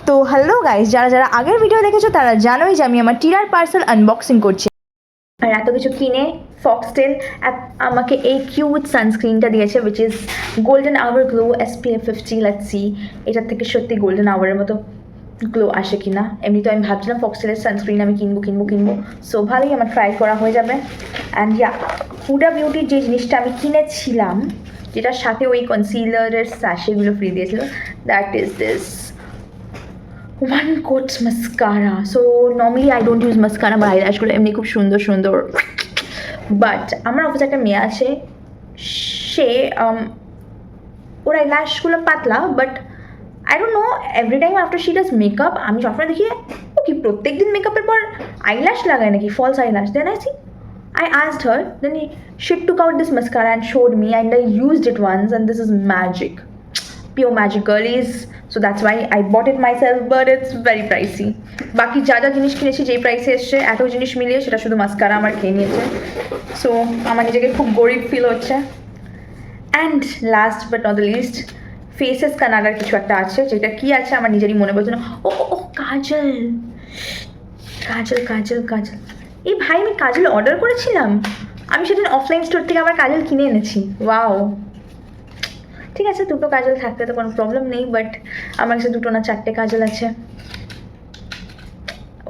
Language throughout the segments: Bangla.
তো হ্যালো গাইস, যারা যারা আগের ভিডিও দেখেছো তারা জানোই যে আমি আমার টিরার পার্সেল আনবক্সিং করছি। আর এত কিছু কিনে ফক্সটেল আমাকে এই কিউট সানস্ক্রিনটা দিয়েছে, which is golden hour glow SPF 50। Let's see এটার থেকে সত্যি গোল্ডেন আওয়ারের মতো গ্লো আসে কি না। এমনি তো আমি ভাবছিলাম ফক্সটেলের সানস্ক্রিন আমি কিনবো, সো ভালোই আমার ট্রাই করা হয়ে যাবে। অ্যান্ড ইয়া, হুডা বিউটির যে জিনিসটা আমি কিনেছিলাম, যেটার সাথে ওই কনসিলারের স্যাশেগুলো ফ্রি দিয়েছিল, that is this one coat mascara. So normally I don't use mascara, but eyelash গুলো এমনি খুব সুন্দর সুন্দর। বাট আমার অফিসে একটা মেয়ে আছে, সে ওর আইল্যাশগুলো পাতলা, but I don't know, every time after she does makeup আমি সবসময় দেখি ও কি প্রত্যেক দিন মেকআপের পর আইল্যাশ লাগায় নাকি, false eyelash. Then I see, I asked her, then she took out this mascara and showed me, and I used it once, and this is magic, pure magic girlies. So that's why I bought it myself, but it's very pricey. বাকি যা যা জিনিস কিনেছি যেই প্রাইসে এসছে, এত জিনিস মিলিয়ে সেটা শুধু মাস্কারা আমার খেয়ে নিয়েছে। সো আমার নিজেকে খুব গরিব ফিল হচ্ছে। And last but not the least, faces কানাডার কিছু একটা আছে, যেটা কি আছে আমার নিজেরই মনে পড়ছে না। ও ও কাজল কাজল কাজল কাজল এই ভাই, আমি কাজল অর্ডার করেছিলাম, আমি সেদিন অফলাইন স্টোর থেকে আবার কাজল কিনে এনেছি। ওয়াও, ঠিক আছে, দুটো কাজল থাকতে তো কোনো প্রবলেম নেই, বাট আমার কাছে দুটো না চারটে কাজল আছে,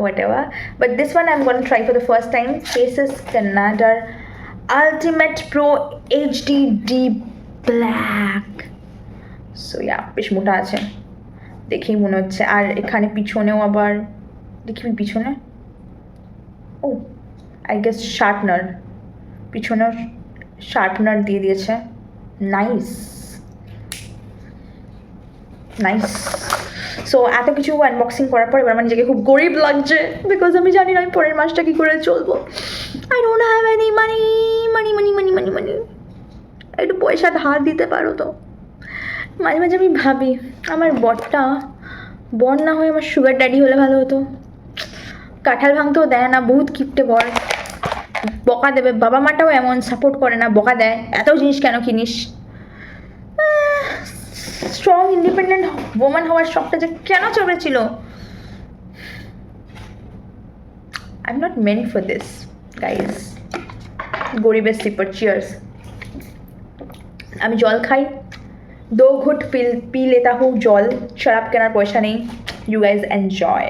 whatever. But this one I'm going to try for the first time. Faces Canada Ultimate Pro HD Deep Black. So yeah, বেশ মোটা আছে দেখেই মনে হচ্ছে। আর এখানে পিছনেও আবার দেখি পিছনে, ও আই গেস শার্পনার, পিছনেও শার্পনার দিয়ে দিয়েছে। নাইস। সো এত কিছু আনবক্সিং করার পর এবার আমার নিজেকে খুব গরিব লাগছে, বিকজ আমি জানি না আমি পরের মাসটা কী করে চলবো। I don't have any money. একটু পয়সা ধার দিতে পারো তো। মাঝে মাঝে আমি ভাবি আমার বর না হয়ে আমার সুগার ড্যাডি হলে ভালো হতো। কাঁঠাল ভাঙতেও দেয় না, বহুত কিপটে বর, বকা দেবে। বাবা মাটাও এমন সাপোর্ট করে না, বকা দেয়, এত জিনিস কেন কিনিস। স্ট্রং ইন্ডিপেন্ডেন্ট ওম্যান হওয়ার শখটা যে কেন চড়েছিল। I am not meant for this guys. গরিবের স্লিপার, চিয়ার্স। আমি জল খাই, 2 ঘুট পি লেতা হুঁ জল, শরাব কেনার পয়সা নেই। You guys enjoy.